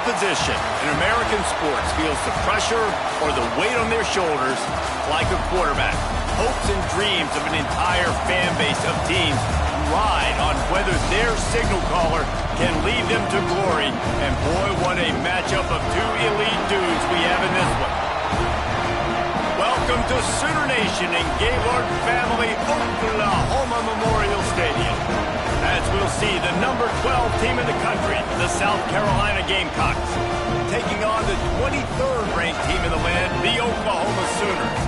position in American sports feels the pressure or the weight on their shoulders like a quarterback. Hopes and dreams of an entire fan base of teams ride on whether their signal caller can lead them to glory. And boy, what a matchup of two elite dudes we have in this one. Welcome to Sooner Nation in Gaylord Family Oklahoma Memorial Stadium. As we'll see the number 12 team in the country, the South Carolina Gamecocks, taking on the 23rd ranked team in the land, the Oklahoma Sooners.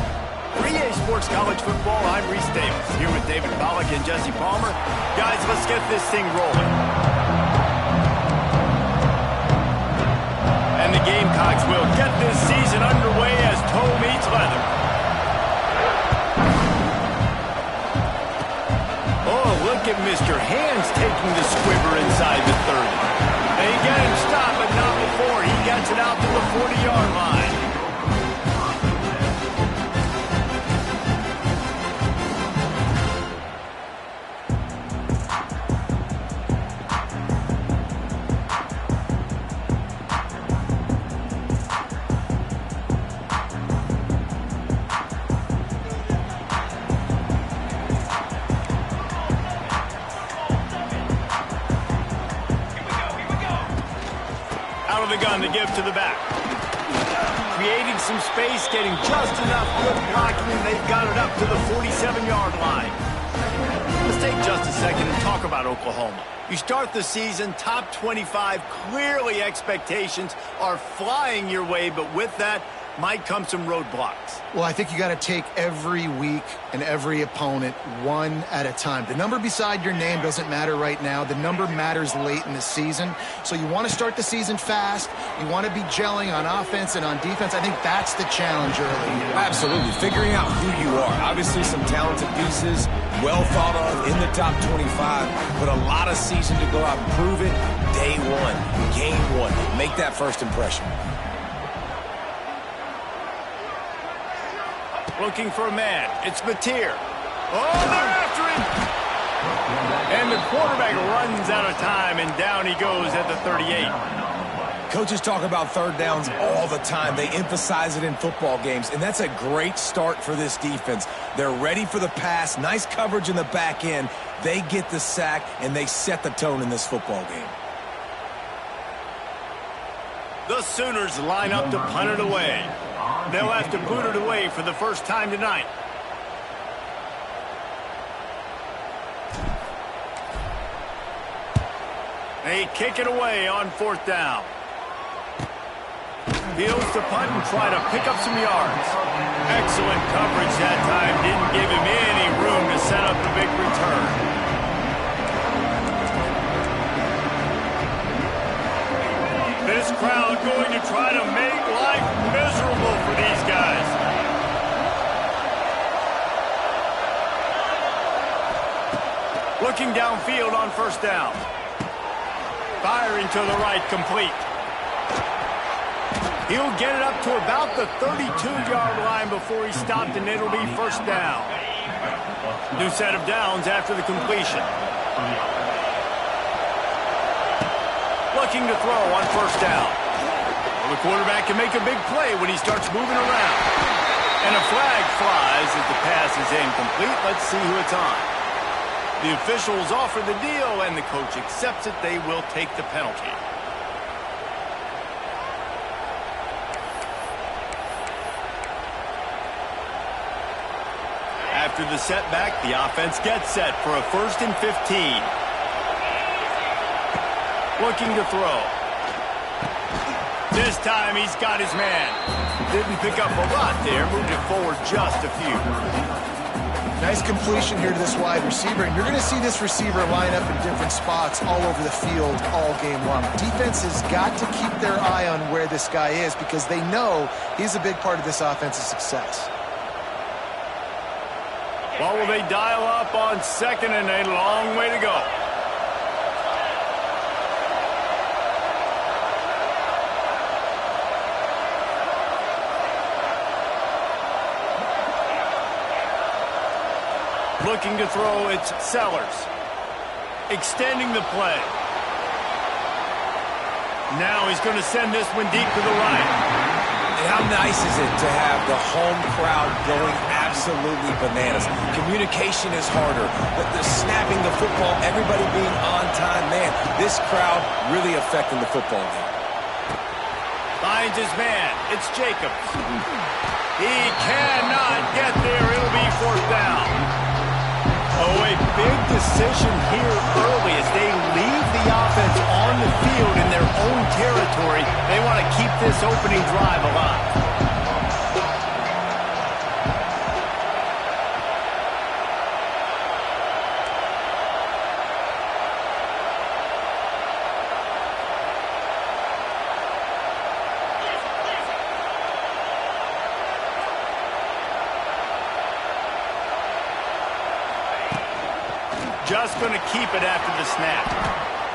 For EA Sports College Football, I'm Reese Davis, here with David Pollack and Jesse Palmer. Guys, let's get this thing rolling. And the Gamecocks will get this season underway as toe meets leather. Oh, look at Mr. Hands taking the squibber inside the 30. They get him stopped, but not before he gets it out to the 40-yard line. The gun to give to the back. Creating some space, getting just enough good blocking, and they've got it up to the 47-yard line. Let's take just a second and talk about Oklahoma. You start the season top 25, clearly expectations are flying your way, but with that might come some roadblocks. Well, I think you got to take every week and every opponent one at a time. The number beside your name doesn't matter right now. The number matters late in the season. So you want to start the season fast. You want to be gelling on offense and on defense. I think that's the challenge early. Absolutely. Figuring out who you are. Obviously some talented pieces, well thought of in the top 25, but a lot of season to go out and prove it. Day one, game one. Make that first impression. Looking for a man. It's Mateer. Oh, they're after him. And the quarterback runs out of time, and down he goes at the 38. Coaches talk about third downs all the time. They emphasize it in football games, and that's a great start for this defense. They're ready for the pass. Nice coverage in the back end. They get the sack, and they set the tone in this football game. The Sooners line up to punt it away. They'll have to boot it away for the first time tonight. They kick it away on fourth down. Fields to punt and try to pick up some yards. Excellent coverage that time. Didn't give him any room to set up the big return. This crowd going to try to make life miserable for these guys. Looking downfield on first down. Firing to the right, complete. He'll get it up to about the 32-yard line before he stopped, and it'll be first down. New set of downs after the completion. Looking to throw on first down. Well, the quarterback can make a big play when he starts moving around. And a flag flies as the pass is incomplete. Let's see who it's on. The officials offer the deal, and the coach accepts it. They will take the penalty. After the setback, the offense gets set for a 1st and 15. Looking to throw. This time he's got his man. Didn't pick up a lot there. Moved it forward just a few. Nice completion here to this wide receiver. And you're going to see this receiver line up in different spots all over the field all game long. Defense has got to keep their eye on where this guy is because they know he's a big part of this offense's success. Well, will they dial up on second and a long way to go? Looking to throw, it's Sellers. Extending the play. Now he's going to send this one deep to the right. And how nice is it to have the home crowd going absolutely bananas? Communication is harder. The snapping the football, everybody being on time. Man, this crowd really affecting the football game. Finds his man. It's Jacobs. He cannot get there. It'll be fourth down. Oh, a big decision here early as they leave the offense on the field in their own territory. They want to keep this opening drive alive. Just going to keep it after the snap.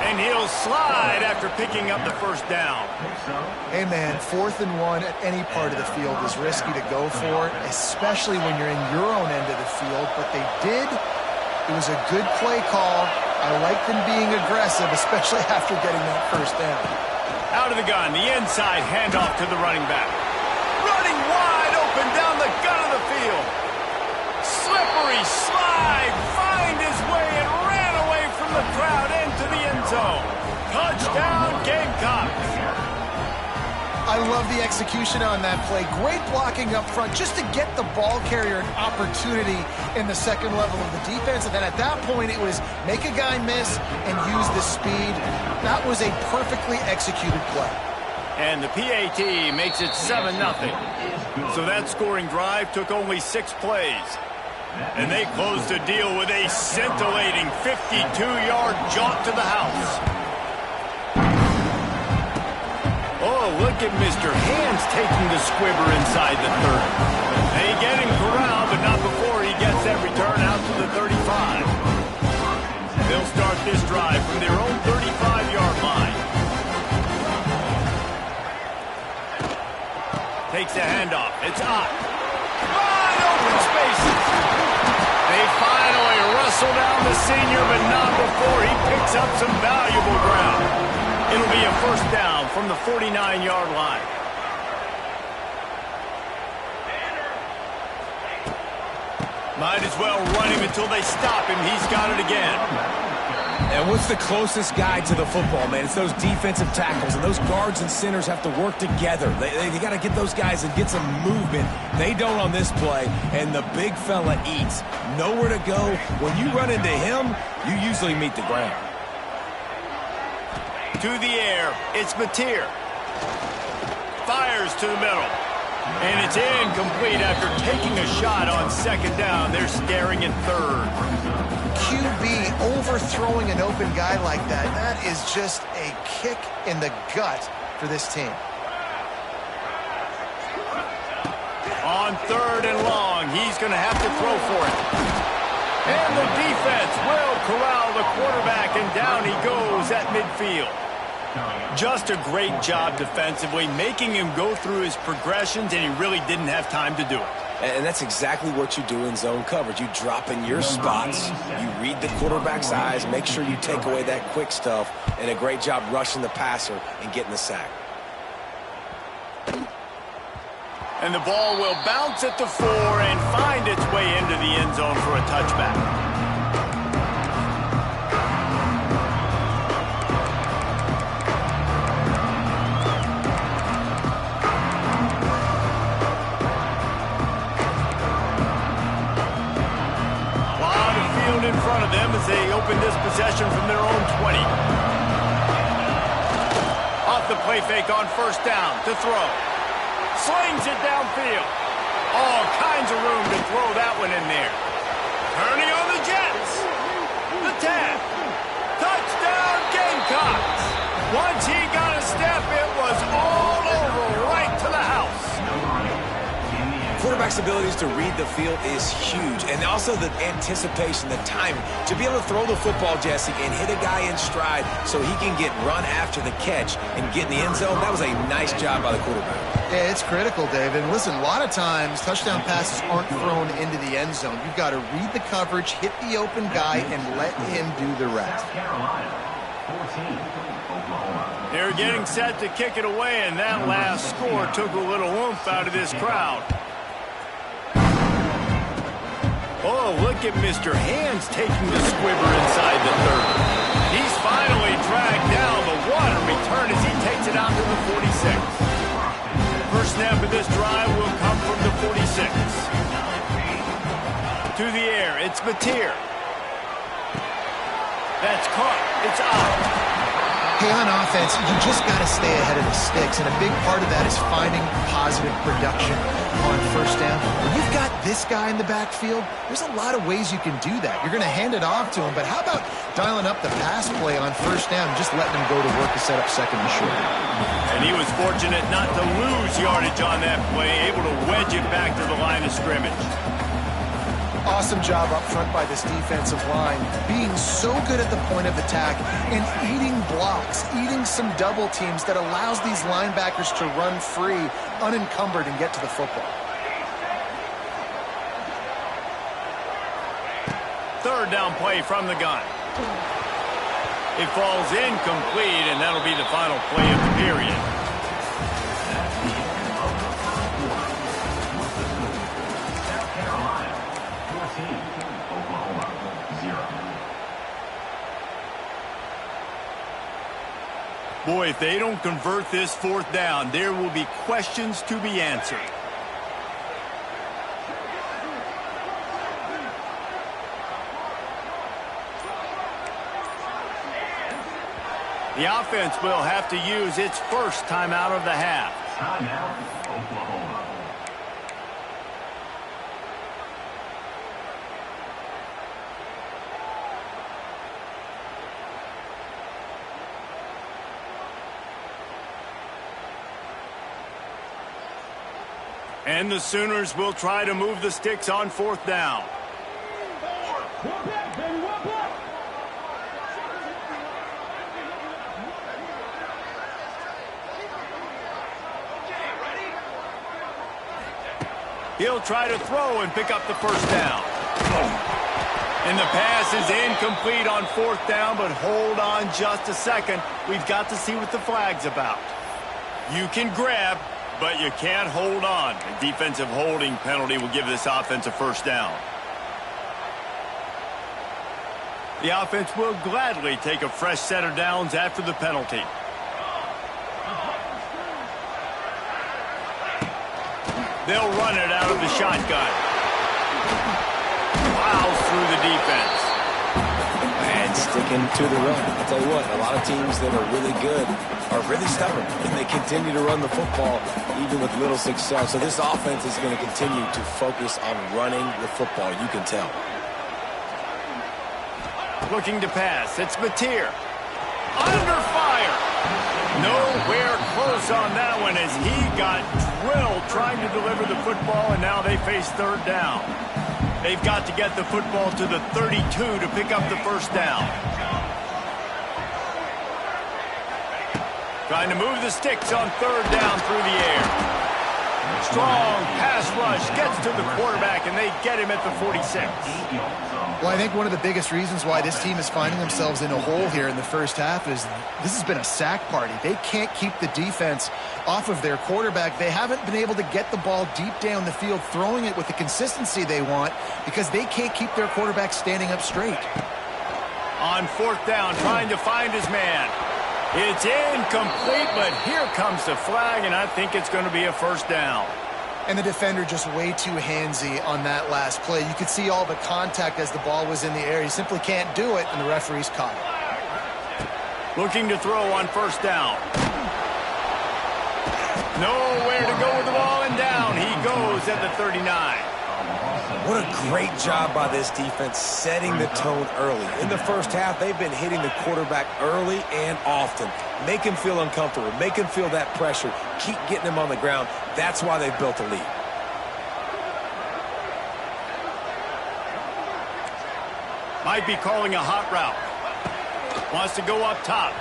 And he'll slide after picking up the first down. Hey, man, 4th and 1 at any part of the field is risky to go for, especially when you're in your own end of the field. But they did. It was a good play call. I like them being aggressive, especially after getting that first down. Out of the gun, the inside handoff to the running back. Running wide open down the gut of the field. Slippery slide, find his way and ran away from the crowd into the end zone. Touchdown, Gamecocks. I love the execution on that play. Great blocking up front just to get the ball carrier an opportunity in the second level of the defense. And then at that point, it was make a guy miss and use the speed. That was a perfectly executed play. And the PAT makes it 7-0. So that scoring drive took only 6 plays. And they closed the deal with a scintillating 52-yard jaunt to the house. Oh, look at Mr. Hands taking the squibber inside the 30. They get him corralled, but not before he gets that return out to the 35. They'll start this drive from their own 35-yard line. Takes a handoff. It's Ott. Wide open spaces. They finally wrestle down the senior, but not before he picks up some valuable ground. It'll be a first down from the 49-yard line. Might as well run him until they stop him. He's got it again. And what's the closest guy to the football, man? It's those defensive tackles, and those guards and centers have to work together. They got to get those guys and get some movement. They don't on this play, and the big fella eats. Nowhere to go. When you run into him, you usually meet the ground. To the air, it's Mateer. Fires to the middle. And it's incomplete after taking a shot on second down. They're staring at third. QB overthrowing an open guy like that, that is just a kick in the gut for this team. On third and long, he's going to have to throw for it. And the defense will corral the quarterback, and down he goes at midfield. Just a great job defensively, making him go through his progressions, and he really didn't have time to do it. And that's exactly what you do in zone coverage. You drop in your spots, you read the quarterback's eyes, make sure you take away that quick stuff, and a great job rushing the passer and getting the sack. And the ball will bounce at the 4 and find its way into the end zone for a touchback. In front of them as they open this possession from their own 20. Off the play fake on first down to throw. Slings it downfield. All kinds of room to throw that one in there. Turning on the Jets. The 10. Touchdown Gamecocks. Once he got a step, it was all over right to the house. Quarterback's abilities to read the field is huge, and also the anticipation, the timing. To be able to throw the football, Jesse, and hit a guy in stride so he can get run after the catch and get in the end zone, that was a nice job by the quarterback. Yeah, it's critical, David. Listen, a lot of times touchdown passes aren't thrown into the end zone. You've got to read the coverage, hit the open guy, and let him do the rest. They're getting set to kick it away, and that last score took a little oomph out of this crowd. Oh, look at Mr. Hands taking the squibber inside the 30. He's finally dragged down the water return as he takes it out to the 46. First snap of this drive will come from the 46. To the air, it's Mateer. That's caught. It's out. Hey, on offense, you just got to stay ahead of the sticks, and a big part of that is finding positive production on first down. When you've got this guy in the backfield, there's a lot of ways you can do that. You're going to hand it off to him, but how about dialing up the pass play on first down and just letting him go to work to set up second and short? And he was fortunate not to lose yardage on that play, able to wedge it back to the line of scrimmage. Awesome job up front by this defensive line, being so good at the point of attack and eating blocks, eating some double teams that allows these linebackers to run free, unencumbered, and get to the football. Third down play from the gun. It falls incomplete, and that'll be the final play of the period. Boy, if they don't convert this fourth down, there will be questions to be answered. The offense will have to use its first timeout of the half. Timeout, Oklahoma. And the Sooners will try to move the sticks on fourth down. He'll try to throw and pick up the first down. And the pass is incomplete on fourth down, but hold on just a second. We've got to see what the flag's about. You can grab, but you can't hold on. A defensive holding penalty will give this offense a first down. The offense will gladly take a fresh set of downs after the penalty. They'll run it out of the shotgun. Plows through the defense. And sticking to the run. I'll tell you what, a lot of teams that are really good are really stubborn, and they continue to run the football even with little success. So this offense is going to continue to focus on running the football, you can tell. Looking to pass, it's Mateer. Under fire. Nowhere close on that one as he got drilled trying to deliver the football, and now they face third down. They've got to get the football to the 32 to pick up the first down. Trying to move the sticks on third down through the air. Strong pass rush gets to the quarterback, and they get him at the 46. Well, I think one of the biggest reasons why this team is finding themselves in a hole here in the first half is this has been a sack party. They can't keep the defense off of their quarterback. They haven't been able to get the ball deep down the field, throwing it with the consistency they want because they can't keep their quarterback standing up straight. On fourth down, trying to find his man. It's incomplete, but here comes the flag, and I think it's going to be a first down. And the defender just way too handsy on that last play. You could see all the contact as the ball was in the air. He simply can't do it, and the referee's caught it. Looking to throw on first down. Nowhere to go with the ball, and down he goes at the 39. What a great job by this defense setting the tone early. In the first half, they've been hitting the quarterback early and often. Make him feel uncomfortable. Make him feel that pressure. Keep getting him on the ground. That's why they've built a lead. Might be calling a hot route. Wants to go up top.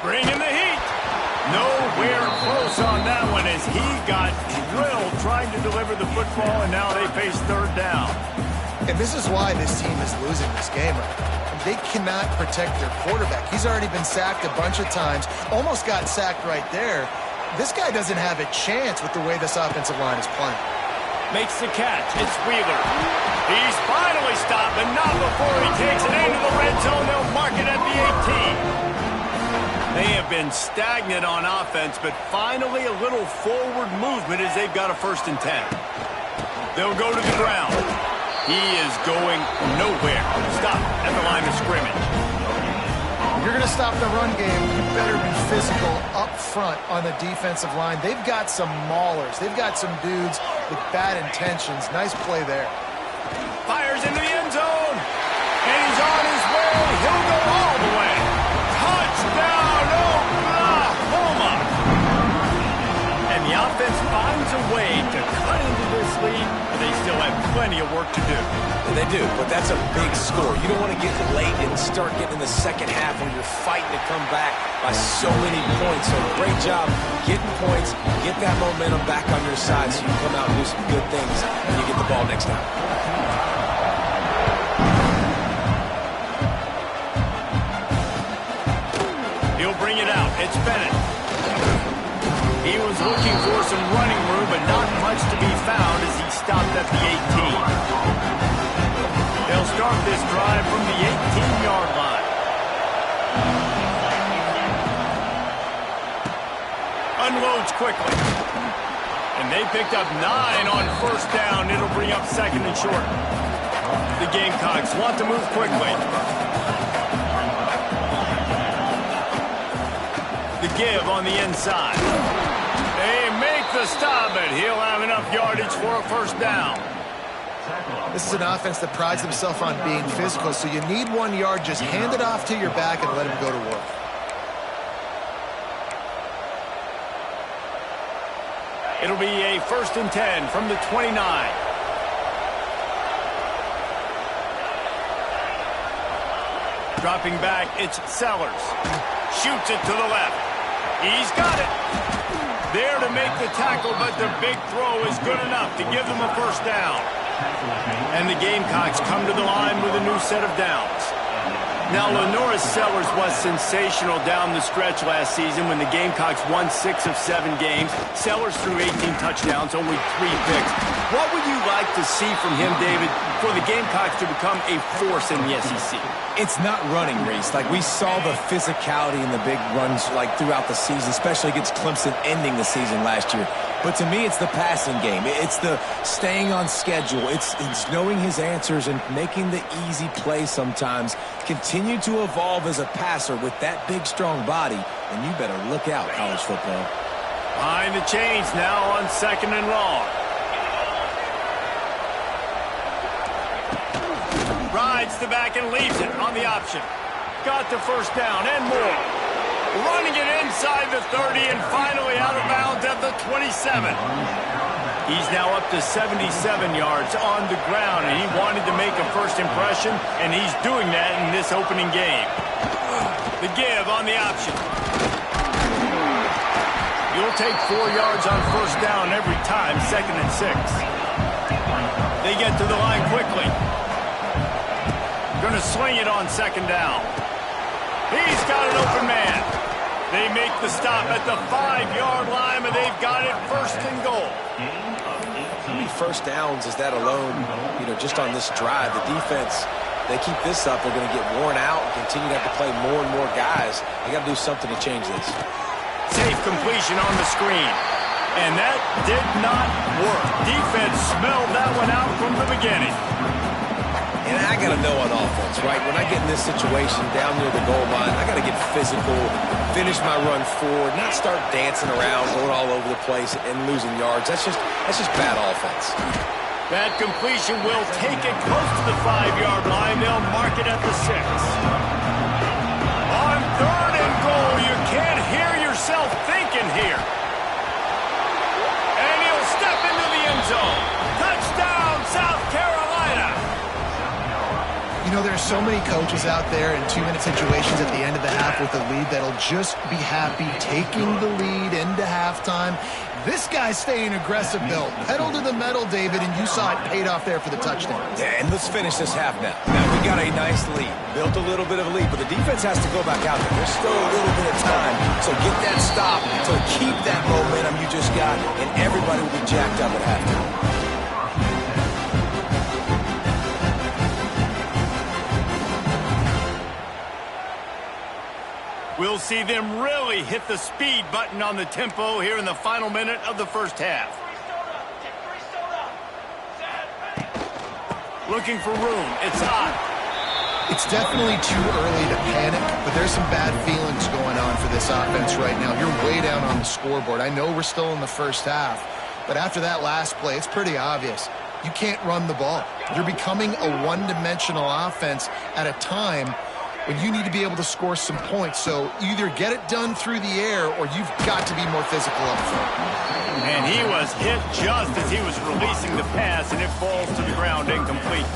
Bring in the heat. Nowhere close on that one as he got drilled trying to deliver the football, and now they face third down. And this is why this team is losing this game right now. They cannot protect their quarterback. He's already been sacked a bunch of times, almost got sacked right there. This guy doesn't have a chance with the way this offensive line is playing. Makes the catch. It's Wheeler. He's finally stopped, but not before he takes it into the red zone. They'll mark it at the 18. They have been stagnant on offense, but finally a little forward movement as they've got a 1st and 10. They'll go to the ground. He is going nowhere. Stop at the line of scrimmage. If you're going to stop the run game, you better be physical up front on the defensive line. They've got some maulers. They've got some dudes with bad intentions. Nice play there. Fires into the end zone. And he's on his way. He'll go all the way. Touchdown, Oklahoma. And the offense finds a way to cut into this lead, but they still have plenty of work to do. They do, but that's a big score. You don't want to get late and start getting in the second half when you're fighting to come back by so many points. So great job getting points, get that momentum back on your side so you can come out and do some good things when you get the ball next time. He'll bring it out. It's Bennett. He was looking for some running room, but not much to be found as he stopped at the 18. They'll start this drive from the 18-yard line. Unloads quickly. And they picked up 9 on 1st down. It'll bring up 2nd and short. The Gamecocks want to move quickly. The give on the inside. They make the stop, but he'll have enough yardage for a 1st down. This is an offense that prides themselves on being physical, so you need 1 yard. Just hand it off to your back and let him go to work. It'll be a 1st and 10 from the 29. Dropping back, it's Sellers. Shoots it to the left. He's got it. There to make the tackle, but the big throw is good enough to give them a 1st down. And the Gamecocks come to the line with a new set of downs. Now, Lenora Sellers was sensational down the stretch last season when the Gamecocks won 6 of 7 games. Sellers threw 18 touchdowns, only 3 picks. What would you like to see from him, David, for the Gamecocks to become a force in the SEC? It's not running, Reese. Like, we saw the physicality in the big runs like throughout the season, especially against Clemson ending the season last year. But to me, it's the passing game. It's the staying on schedule. It's knowing his answers and making the easy play sometimes. Continue to evolve as a passer with that big, strong body, and you better look out, college football. Behind the chains now on 2nd and long. Rides the back and leaves it on the option. Got the 1st down and more. Running it inside the 30 and finally out of bounds at the 27. He's now up to 77 yards on the ground, and he wanted to make a 1st impression, and he's doing that in this opening game. The give on the option. You'll take 4 yards on 1st down every time, 2nd and 6. They get to the line quickly. Going to swing it on 2nd down. He's got an open man. They make the stop at the 5-yard line, but they've got it 1st and goal. How many 1st downs is that alone, just on this drive? The defense, they keep this up, they're going to get worn out and continue to have to play more and more guys. They got to do something to change this. Safe completion on the screen. And that did not work. Defense smelled that one out from the beginning. And I got to know on offense, right? When I get in this situation down near the goal line, I got to get physical, finish my run forward, not start dancing around, going all over the place and losing yards. That's just bad offense. That completion will take it close to the 5-yard line. They'll mark it at the 6. On 3rd and goal, you can't hear yourself thinking here. And he'll step into the end zone. Touchdown, South Carolina. know, there are so many coaches out there in 2-minute situations at the end of the half with a lead that'll just be happy taking the lead into halftime. This guy's staying aggressive, Bill. Pedal to the metal, David, and you saw it paid off there for the touchdown. Yeah, and let's finish this half now. Now, we got a nice lead. Built a little bit of a lead, but the defense has to go back out there. There's still a little bit of time. So get that stop. So keep that momentum you just got, and everybody will be jacked up at halftime. We'll see them really hit the speed button on the tempo here in the final minute of the first half. Looking for room. It's on. It's definitely too early to panic, but there's some bad feelings going on for this offense right now. You're way down on the scoreboard. I know we're still in the first half, but after that last play, it's pretty obvious. You can't run the ball. You're becoming a one-dimensional offense at a time when you need to be able to score some points. So either get it done through the air or you've got to be more physical up front. And he was hit just as he was releasing the pass, and it falls to the ground incomplete.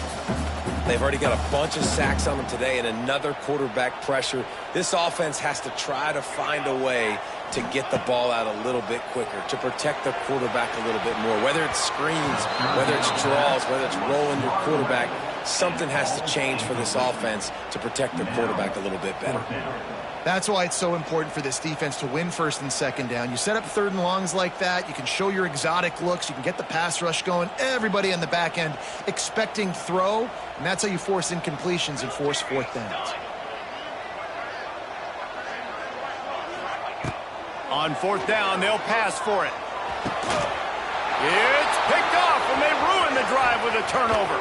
They've already got a bunch of sacks on them today and another quarterback pressure. This offense has to try to find a way to get the ball out a little bit quicker, to protect the quarterback a little bit more. Whether it's screens, whether it's draws, whether it's rolling your quarterback, something has to change for this offense to protect their quarterback a little bit better. That's why it's so important for this defense to win first and second down. You set up third and longs like that, you can show your exotic looks, you can get the pass rush going, everybody on the back end expecting throw, and that's how you force incompletions and force fourth downs. On fourth down, they'll pass for it. It's picked off, and they ruin the drive with a turnover.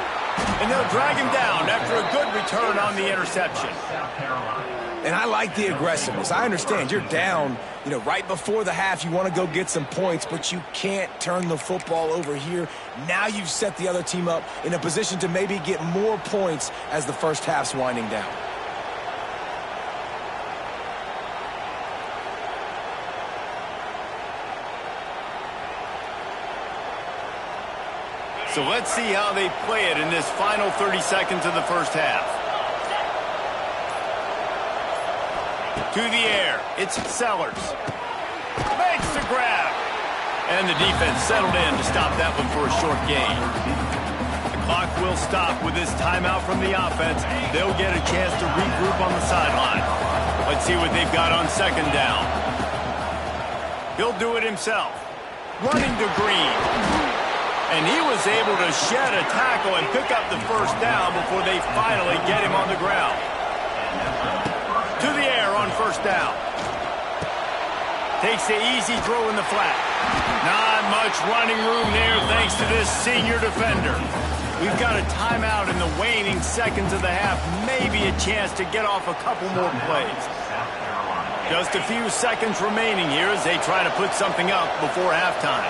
And they'll drag him down after a good return on the interception. And I like the aggressiveness. I understand you're down, right before the half. You want to go get some points, but you can't turn the football over here. Now you've set the other team up in a position to maybe get more points as the first half's winding down. So let's see how they play it in this final 30 seconds of the first half. To the air, it's Sellers. Makes the grab. And the defense settled in to stop that one for a short gain. The clock will stop with this timeout from the offense. They'll get a chance to regroup on the sideline. Let's see what they've got on second down. He'll do it himself. Running to Green. And he was able to shed a tackle and pick up the first down before they finally get him on the ground. To the air on first down. Takes the easy throw in the flat. Not much running room there thanks to this senior defender. We've got a timeout in the waning seconds of the half. Maybe a chance to get off a couple more plays. Just a few seconds remaining here as they try to put something up before halftime.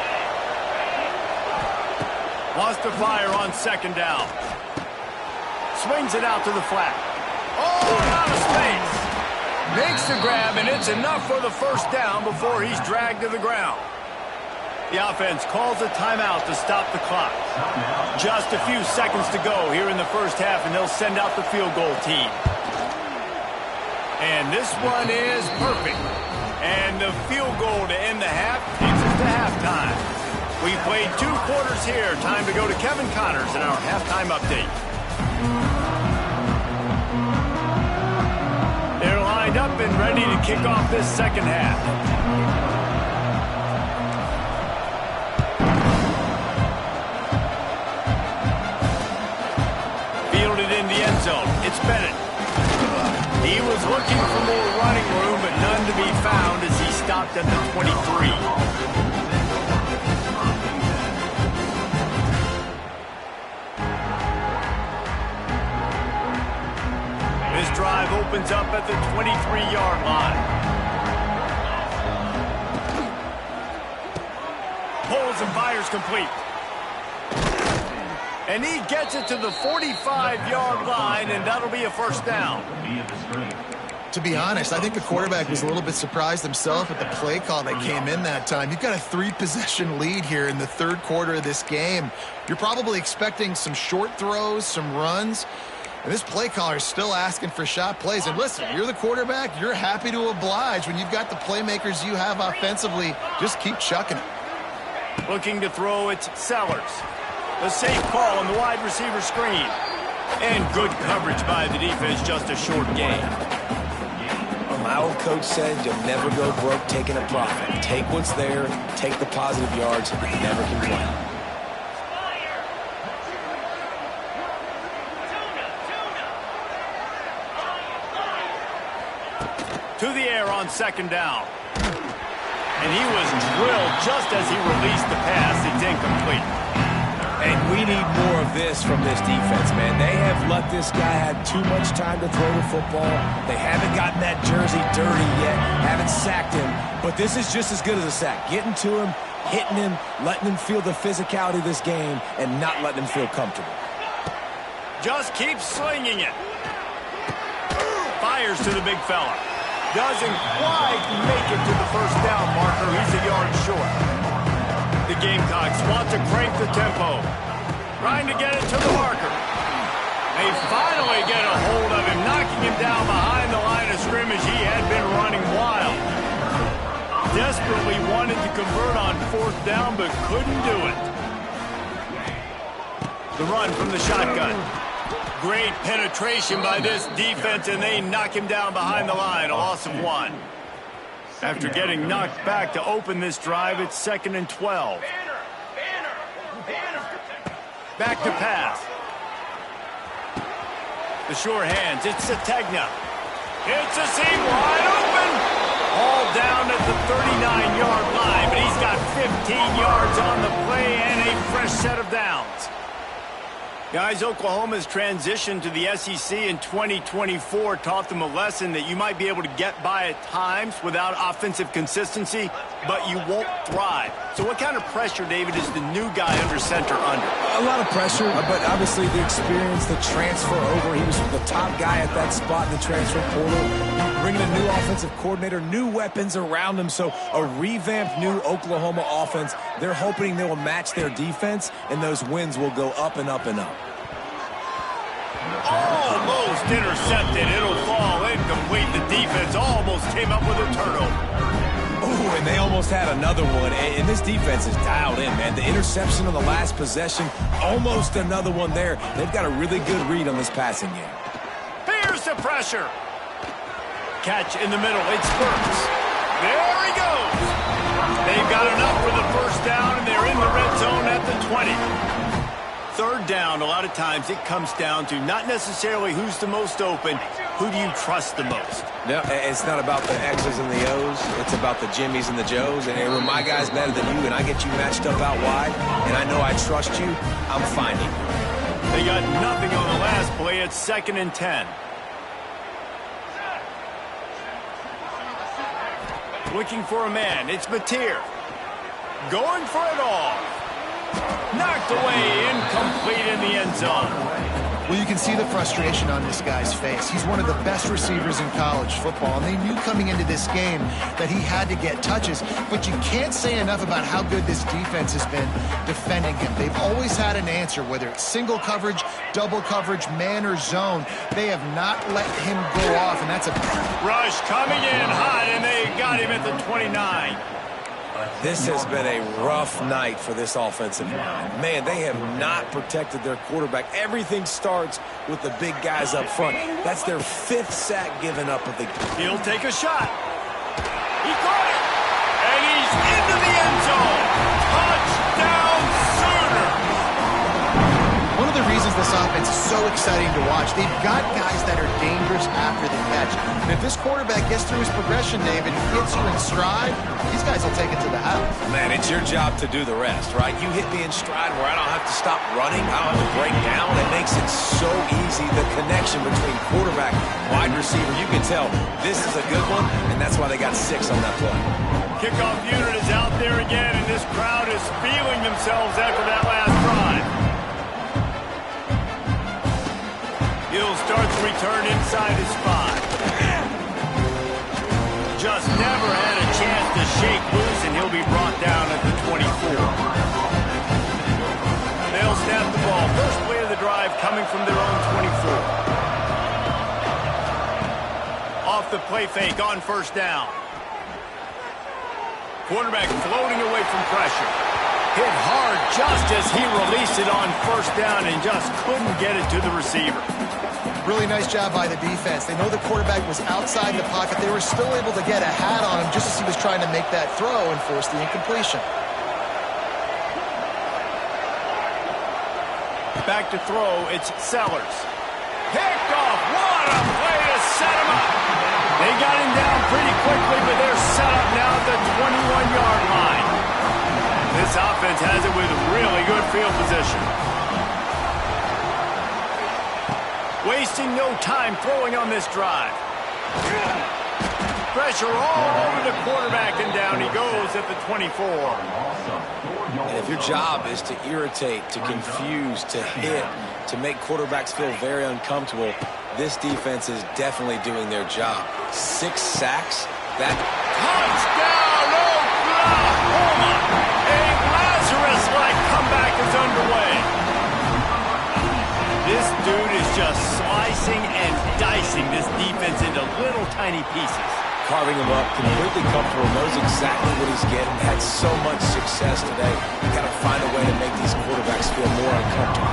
Wants to fire on second down. Swings it out to the flat. Oh, out of space. Makes the grab, and it's enough for the first down before he's dragged to the ground. The offense calls a timeout to stop the clock. Just a few seconds to go here in the first half, and they'll send out the field goal team. And this one is perfect. And the field goal to end the half takes us to halftime. We played 2 quarters here. Time to go to Kevin Connors in our halftime update. They're lined up and ready to kick off this second half. Fielded in the end zone. It's Bennett. He was looking for more running room, but none to be found as he stopped at the 23. This drive opens up at the 23-yard line. Pulls and fires complete. And he gets it to the 45-yard line, and that'll be a first down. To be honest, I think the quarterback was a little bit surprised himself at the play call that came in that time. You've got a 3-possession lead here in the third quarter of this game. You're probably expecting some short throws, some runs. And this play caller is still asking for shot plays. And listen, you're the quarterback. You're happy to oblige when you've got the playmakers you have offensively. Just keep chucking it. Looking to throw, it's Sellers. A safe call on the wide receiver screen. And good coverage by the defense, just a short gain. My old coach said you'll never go broke taking a profit. Take what's there, take the positive yards, and you never complain. To the air on second down. And he was drilled just as he released the pass. It's incomplete. And we need more of this from this defense, man. They have let this guy have too much time to throw the football. They haven't gotten that jersey dirty yet, haven't sacked him. But this is just as good as a sack. Getting to him, hitting him, letting him feel the physicality of this game, and not letting him feel comfortable. Just keep slinging it. Fires to the big fella. Doesn't quite make it to the first down marker. He's a yard short. The Gamecocks want to crank the tempo. Trying to get it to the marker. They finally get a hold of him, knocking him down behind the line of scrimmage. He had been running wild. Desperately wanted to convert on fourth down, but couldn't do it. The run from the shotgun. Great penetration by this defense, and they knock him down behind the line, a loss of 1. After getting knocked back to open this drive, it's 2nd and 12. Back to pass. The sure hands, it's Sategna. It's a seam wide open. All down at the 39-yard line, but he's got 15 yards on the play and a fresh set of downs. Guys, Oklahoma's transition to the SEC in 2024 taught them a lesson that you might be able to get by at times without offensive consistency, but you won't thrive. So what kind of pressure, David, is the new guy under center under? A lot of pressure, but obviously the experience, the transfer over. He was the top guy at that spot in the transfer portal. Bringing a new offensive coordinator, new weapons around him, so a revamped new Oklahoma offense. They're hoping they will match their defense, and those wins will go up and up and up. Almost intercepted. It'll fall incomplete. The defense almost came up with a turnover. Oh, and they almost had another one. And this defense is dialed in, man. The interception on the last possession, almost another one there. They've got a really good read on this passing game. Here's the pressure. Catch in the middle. It spurts. There he goes. They've got enough for the first down, and they're in the red zone at the 20. Third down, a lot of times it comes down to not necessarily who's the most open, who do you trust the most? No, it's not about the X's and the O's. It's about the Jimmies and the Joes. And when my guy's better than you and I get you matched up out wide, and I know I trust you, I'm finding you. They got nothing on the last play. It's 2nd and 10. Looking for a man. It's Mateer. Going for it all. Knocked away, incomplete in the end zone. Well, you can see the frustration on this guy's face. He's one of the best receivers in college football, and they knew coming into this game that he had to get touches, but you can't say enough about how good this defense has been defending him. They've always had an answer, whether it's single coverage, double coverage, man or zone. They have not let him go off, and that's a rush coming in hot, and they got him at the 29. This has been a rough night for this offensive line. Man, they have not protected their quarterback. Everything starts with the big guys up front. That's their 5th sack given up of the game. He'll take a shot. He caught it. And he's into the end zone. Touchdown Sooners. One of the reasons this offense is so exciting to watch, they've got guys that are dangerous after the catch. And if this quarterback gets through his progression, David, and gets you in stride, these guys will take it to the house. Man, it's your job to do the rest, right? You hit me in stride where I don't have to stop running. I don't have to break down. It makes it so easy, the connection between quarterback, wide receiver. You can tell this is a good one, and that's why they got 6 on that play. Kickoff unit is out there again, and this crowd is feeling themselves after that last drive. He'll start the return inside his 5. Just never had a chance to shake loose, and he'll be brought down at the 24. They'll snap the ball. First play of the drive coming from their own 24. off the play fake on first down. Quarterback floating away from pressure. Hit hard just as he released it on first down and just couldn't get it to the receiver. Really nice job by the defense. They know the quarterback was outside the pocket. They were still able to get a hat on him just as he was trying to make that throw and force the incompletion. Back to throw, it's Sellers. Picked off, what a play to set him up. They got him down pretty quickly, but they're set up now at the 21-yard line. This offense has it with really good field position. Wasting no time throwing on this drive. Pressure all over the quarterback, and down he goes at the 24. And if your job is to irritate, to confuse, to hit, to make quarterbacks feel very uncomfortable, this defense is definitely doing their job. 6 sacks. That touchdown, Oklahoma! A Lazarus-like comeback is underway. This dude is just slicing and dicing this defense into little tiny pieces. Carving him up, completely comfortable, knows exactly what he's getting, had so much success today. You got to find a way to make these quarterbacks feel more uncomfortable.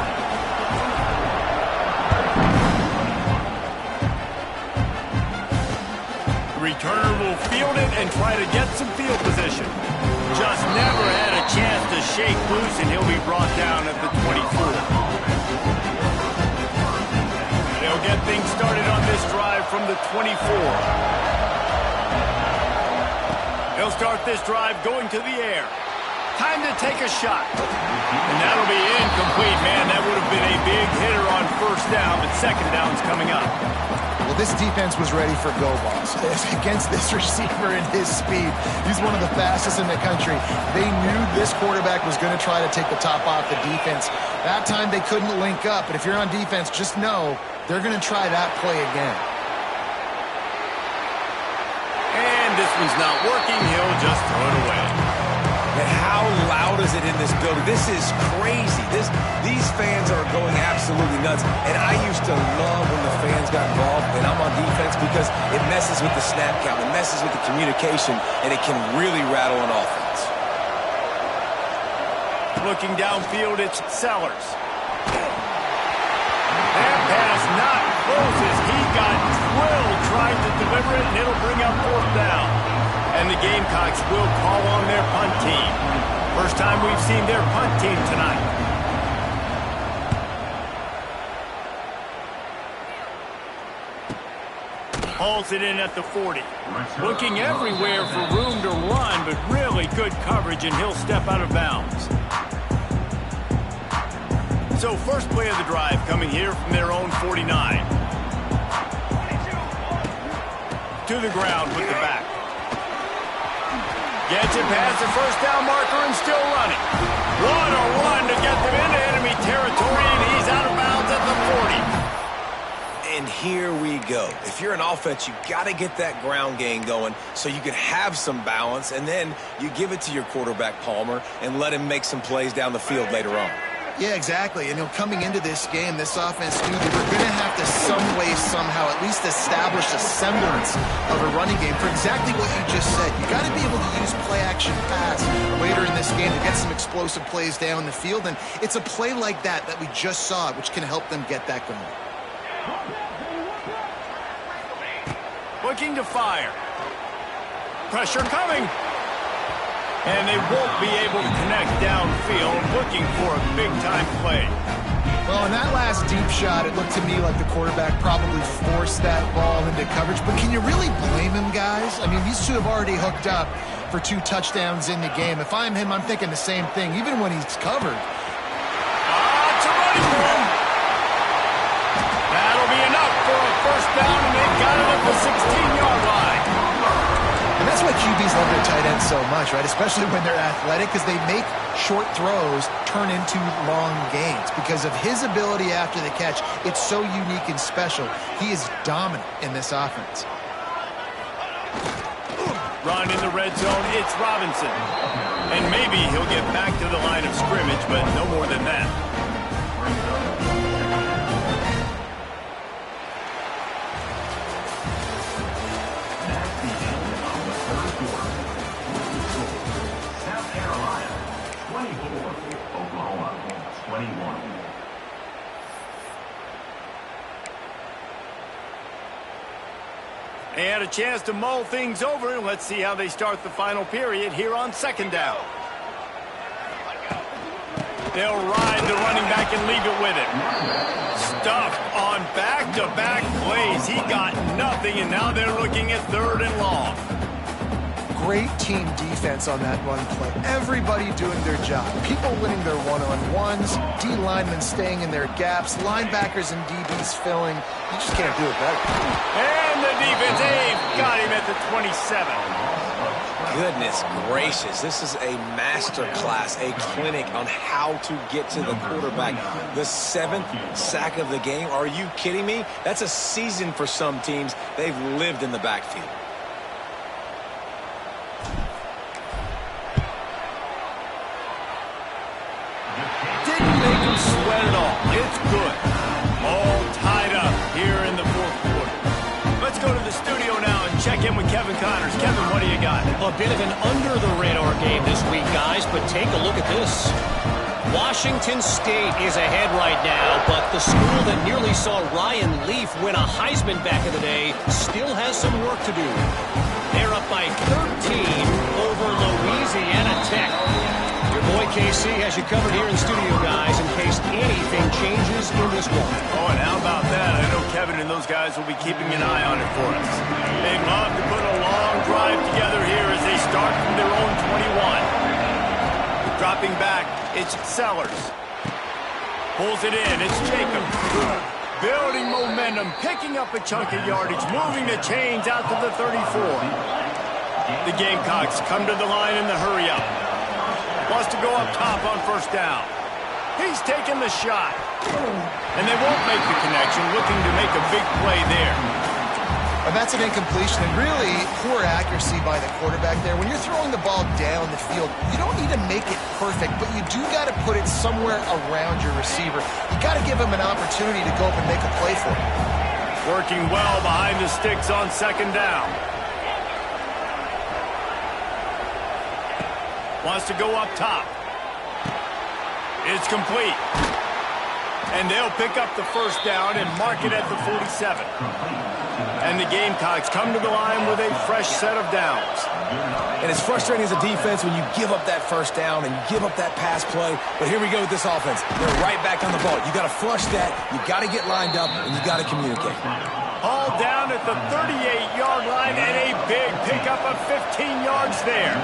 The returner will field it and try to get some field position. Just never had a chance to shake loose, and he'll be brought down at the 24. They'll get things started on this drive from the 24. They'll start this drive going to the air. Time to take a shot. And that'll be incomplete, man. That would have been a big hitter on first down, but second down's coming up. Well, this defense was ready for go balls. Against this receiver and his speed, he's one of the fastest in the country. They knew this quarterback was going to try to take the top off the defense. That time they couldn't link up, but if you're on defense, just know they're going to try that play again. And this one's not working. He'll just throw it away. And how loud is it in this building? This is crazy. These fans are going absolutely nuts. And I used to love when the fans got involved, and I'm on defense, because it messes with the snap count, it messes with the communication, and it can really rattle an offense. Looking downfield, it's Sellers. That pass not closes. He got drilled trying to deliver it, and it'll bring up fourth down. And the Gamecocks will call on their punt team. First time we've seen their punt team tonight. Hauls it in at the 40. Looking everywhere for room to run, but really good coverage, and he'll step out of bounds. So first play of the drive coming here from their own 49. To the ground with the back. Gets it past the first down marker and still running. What a run to get them into enemy territory, and he's out of bounds at the 40. And here we go. If you're an offense, you got to get that ground game going so you can have some balance, and then you give it to your quarterback, Palmer, and let him make some plays down the field later on. Yeah, exactly. And coming into this game, this offense knew they were going to have to some way, somehow, at least establish a semblance of a running game for exactly what you just said. You got to be able to use play-action pass later in this game to get some explosive plays down the field. And it's a play like that we just saw, which can help them get that going. Looking to fire. Pressure coming. And they won't be able to connect downfield, looking for a big-time play. Well, in that last deep shot, it looked to me like the quarterback probably forced that ball into coverage. But can you really blame him, guys? I mean, these two have already hooked up for 2 touchdowns in the game. If I'm him, I'm thinking the same thing, even when he's covered. It's a running room. That'll be enough for a first down, and they've got it at the 16-yard line. And that's why QBs love their tight ends so much, right? Especially when they're athletic, because they make short throws turn into long gains. Because of his ability after the catch, it's so unique and special. He is dominant in this offense. Run in the red zone, it's Robinson. And maybe he'll get back to the line of scrimmage, but no more than that. 21. They had a chance to mull things over, and let's see how they start the final period here on second down. They'll ride the running back and leave it with him. Stuffed on back-to-back plays. He got nothing, and now they're looking at third and long. Great team defense on that run play. Everybody doing their job. People winning their one-on-ones, D linemen staying in their gaps, linebackers and DBs filling. You just can't do it better. And the defense, got him at the 27. Goodness gracious, this is a master class, a clinic on how to get to the quarterback. The 7th sack of the game. Are you kidding me? That's a season for some teams. They've lived in the backfield. Didn't make him sweat at all. It's good. All tied up here in the fourth quarter. Let's go to the studio now and check in with Kevin Connors. Kevin, what do you got? A bit of an under-the-radar game this week, guys, but take a look at this. Washington State is ahead right now, but the school that nearly saw Ryan Leaf win a Heisman back in the day still has some work to do. They're up by 13 over Louisiana Tech. Your boy KC has you covered here in studio, guys, in case anything changes in this one. Oh, and how about that? I know Kevin and those guys will be keeping an eye on it for us. They'd love to put a long drive together here as they start from their own 21. Dropping back, it's Sellers. Pulls it in, it's Jacob. Building momentum, picking up a chunk of yardage, moving the chains out to the 34. The Gamecocks come to the line in the hurry-up. Wants to go up top on first down. He's taking the shot. And they won't make the connection, looking to make a big play there. And that's an incompletion, and really poor accuracy by the quarterback there. When you're throwing the ball down the field, you don't need to make it perfect, but you do got to put it somewhere around your receiver. You got to give him an opportunity to go up and make a play for him. Working well behind the sticks on second down. Wants to go up top. It's complete. And they'll pick up the first down and mark it at the 47. And the Gamecocks come to the line with a fresh set of downs. And it's frustrating as a defense when you give up that first down and you give up that pass play. But here we go with this offense. They're right back on the ball. You got to flush that. You got to get lined up, and you got to communicate. All down at the 38-yard line, and a big pickup of 15 yards there.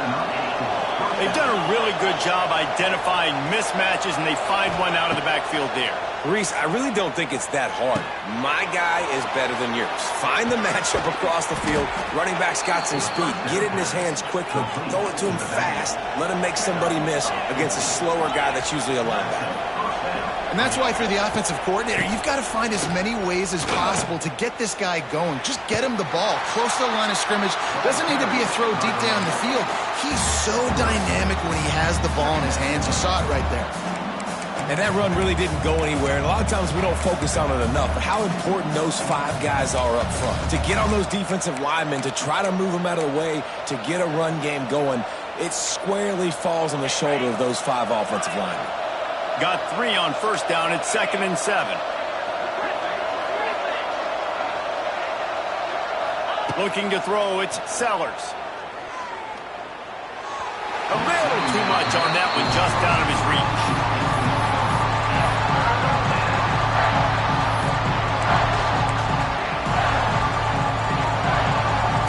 They've done a really good job identifying mismatches, and they find one out of the backfield there. Reese, I really don't think it's that hard. My guy is better than yours. Find the matchup across the field. Running back's got some speed. Get it in his hands quickly. Throw it to him fast. Let him make somebody miss against a slower guy that's usually a linebacker. And that's why for the offensive coordinator, you've got to find as many ways as possible to get this guy going. Just get him the ball close to the line of scrimmage. Doesn't need to be a throw deep down the field. He's so dynamic when he has the ball in his hands. You saw it right there. And that run really didn't go anywhere. And a lot of times we don't focus on it enough. But how important those 5 guys are up front. To get on those defensive linemen, to try to move them out of the way, to get a run game going, it squarely falls on the shoulder of those 5 offensive linemen. Got 3 on first down at 2nd and 7. Looking to throw, it's Sellers. A little too much on that one, just out of his reach.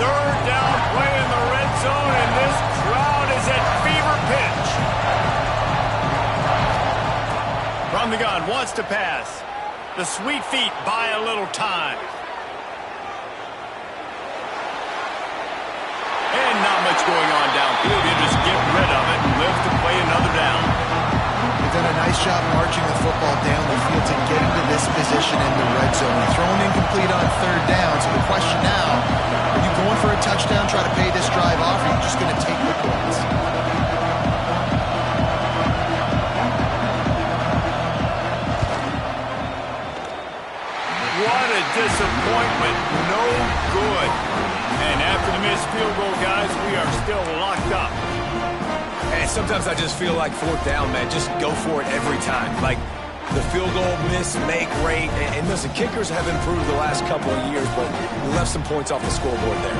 Third down play in the red zone, and this crowd is at fever pitch. From the gun, wants to pass. The sweet feet buy a little time. And not much going on downfield. You just get rid of it and live to play another down. They've done a nice job marching the football down the field to get into this position in the red zone. You're throwing incomplete on third down, so the question now, are you going for a touchdown, try to pay this drive off, or are you just going to take the points? What a disappointment. No good. And after the missed field goal, guys, we are still locked up. And sometimes I just feel like fourth down, man, just go for it every time. Like the field goal miss, make rate. And listen, kickers have improved the last couple of years, but we left some points off the scoreboard there.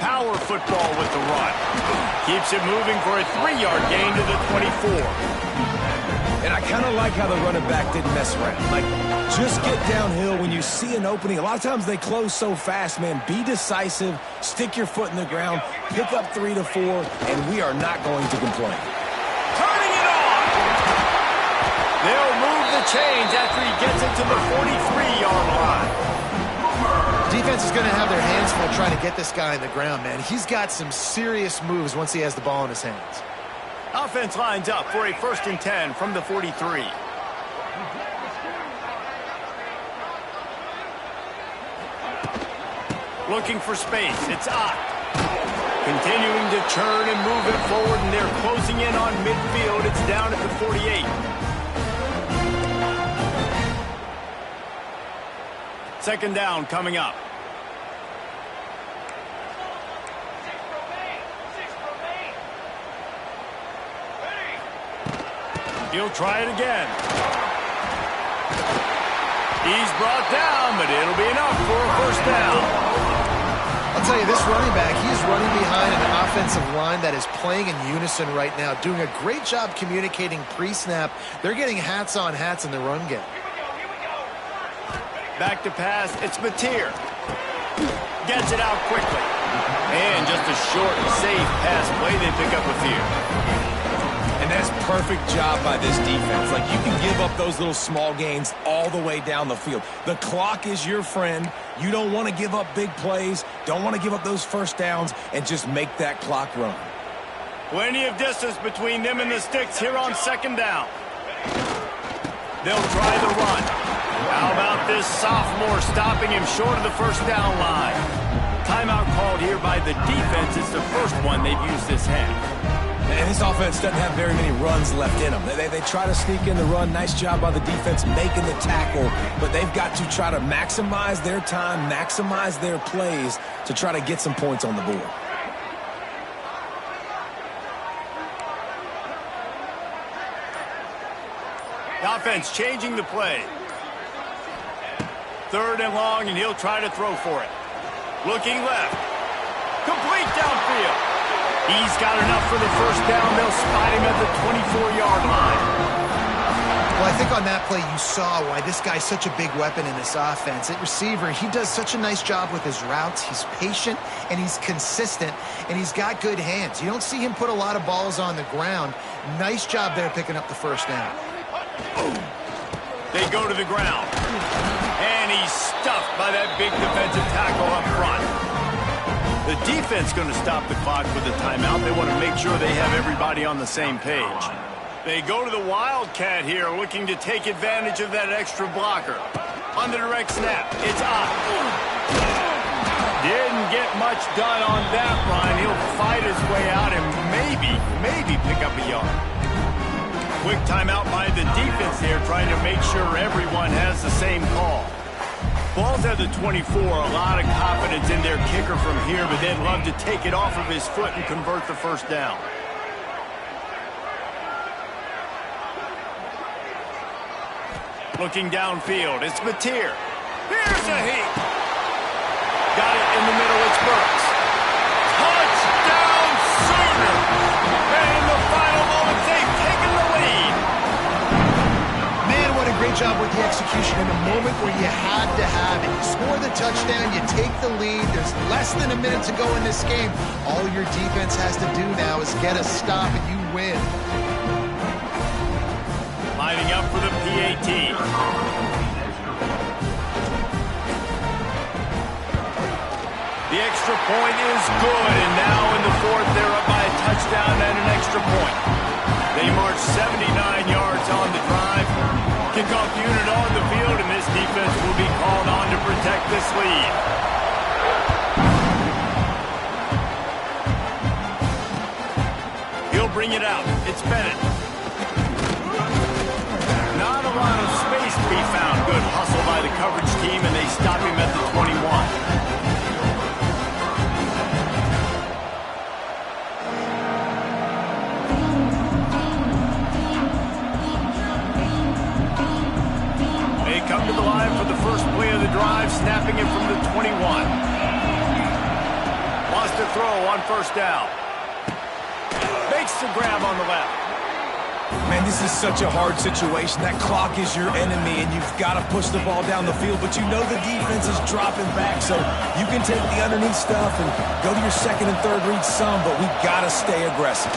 Power football with the run. Keeps it moving for a 3-yard gain to the 24. And I kind of like how the running back didn't mess around. Like, just get downhill when you see an opening. A lot of times they close so fast, man. Be decisive, stick your foot in the ground, pick up 3 to 4, and we are not going to complain. Turning it on! They'll move the chains after he gets it to the 43-yard line. Defense is going to have their hands full trying to get this guy on the ground, man. He's got some serious moves once he has the ball in his hands. Offense lines up for a 1st and 10 from the 43. Looking for space. It's Ott. Continuing to churn and move it forward, and they're closing in on midfield. It's down at the 48. Second down coming up. He'll try it again. He's brought down, but it'll be enough for a 1st down. I'll tell you, this running back, he's running behind an offensive line that is playing in unison right now, doing a great job communicating pre-snap. They're getting hats on hats in the run game. Back to pass, it's Mateer. Gets it out quickly. And just a short and safe pass play, they pick up a few. And that's perfect job by this defense. Like, you can give up those little small gains all the way down the field. The clock is your friend. You don't want to give up big plays, don't want to give up those 1st downs, and just make that clock run. Plenty of distance between them and the sticks here on 2nd down. They'll try the run. How about this sophomore stopping him short of the 1st down line? Timeout called here by the defense. It's the first one they've used this half. And this offense doesn't have very many runs left in them. They try to sneak in the run. Nice job by the defense making the tackle. But they've got to try to maximize their time, maximize their plays to try to get some points on the board. The offense changing the play. 3rd and long, and he'll try to throw for it. Looking left. Complete downfield. He's got enough for the 1st down. They'll spot him at the 24-yard line. Well, I think on that play you saw why this guy's such a big weapon in this offense. At receiver, he does such a nice job with his routes. He's patient, and he's consistent, and he's got good hands. You don't see him put a lot of balls on the ground. Nice job there picking up the 1st down. They go to the ground. And he's stuffed by that big defensive tackle up front. The defense going to stop the clock with a timeout. They want to make sure they have everybody on the same page. They go to the Wildcat here, looking to take advantage of that extra blocker. On the direct snap, it's Ott. Didn't get much done on that line. He'll fight his way out and maybe pick up a yard. Quick timeout by the defense there, trying to make sure everyone has the same call. Ball's at the 24, a lot of confidence in their kicker from here, but they'd love to take it off of his foot and convert the 1st down. Looking downfield, it's Mateer. Here's a heat. Got it in the middle, it's Burks. Touchdown Sooners! And in the final moments, they've taken the lead. Man, what a great job with the execution in a moment where you had to have it. You score the touchdown, you take the lead. There's less than a minute to go in this game. All your defense has to do now is get a stop and you win. Lining up for the PAT. The extra point is good, and now in the 4th, they're up by a touchdown and an extra point. They march 79 yards on the drive. Kickoff unit on the field, and this defense will be called on to protect this lead. He'll bring it out. It's Bennett. Not a lot of space to be found. Good hustle by the coverage team, and they stop him at the 21. come to the line for the first play of the drive, snapping it from the 21. Wants to throw on first down. Makes the grab on the left. Man, this is such a hard situation. That clock is your enemy, and you've got to push the ball down the field, but you know the defense is dropping back, so you can take the underneath stuff and go to your second and third read some, but we got to stay aggressive.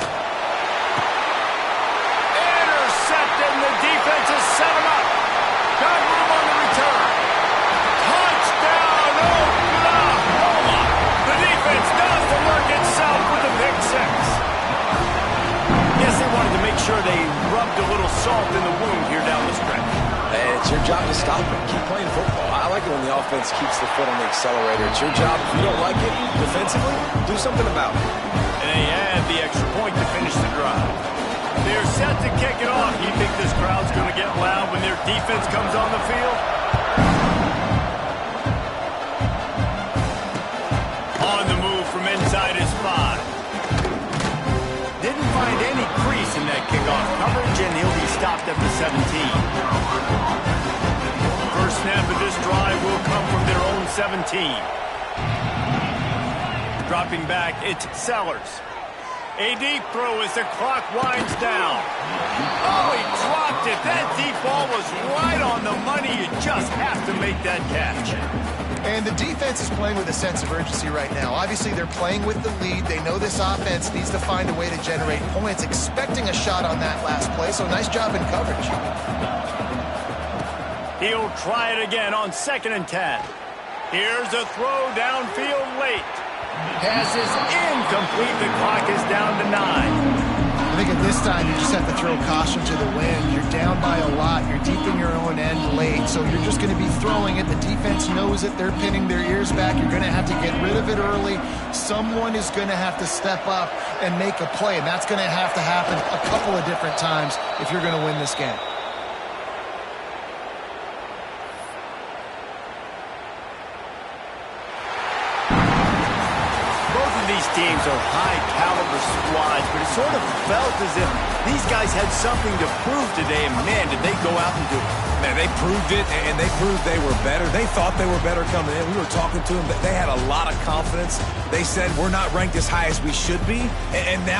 Intercepted, and the defense has set him up. Got room on the return. Touchdown, Oklahoma! The defense does the work itself with a pick six. Guess they wanted to make sure they rubbed a little salt in the wound here down the stretch. It's your job to stop it. Keep playing football. I like it when the offense keeps the foot on the accelerator. It's your job. If you don't like it defensively, do something about it. And they add the extra point to finish the drive. They're set to kick it off. You think this crowd's going to get loud when their defense comes on the field? On the move from inside his 5. Didn't find any crease in that kickoff coverage, and he'll be stopped at the 17. First snap of this drive will come from their own 17. Dropping back, it's Sellers. A deep throw as the clock winds down. Oh, he dropped it. That deep ball was right on the money. You just have to make that catch. And the defense is playing with a sense of urgency right now. Obviously, they're playing with the lead. They know this offense needs to find a way to generate points, expecting a shot on that last play, so nice job in coverage. He'll try it again on 2nd and 10. Here's a throw downfield late. Pass is incomplete. The clock is down to 9. I think at this time, you just have to throw caution to the wind. You're down by a lot. You're deep in your own end late, so you're just going to be throwing it. The defense knows it. They're pinning their ears back. You're going to have to get rid of it early. Someone is going to have to step up and make a play, and that's going to have to happen a couple of different times if you're going to win this game. These teams are high-caliber squads, but it sort of felt as if these guys had something to prove today, and man, did they go out and do it. Man, they proved it, and they proved they were better. They thought they were better coming in. We were talking to them. They had a lot of confidence. They said, we're not ranked as high as we should be, and now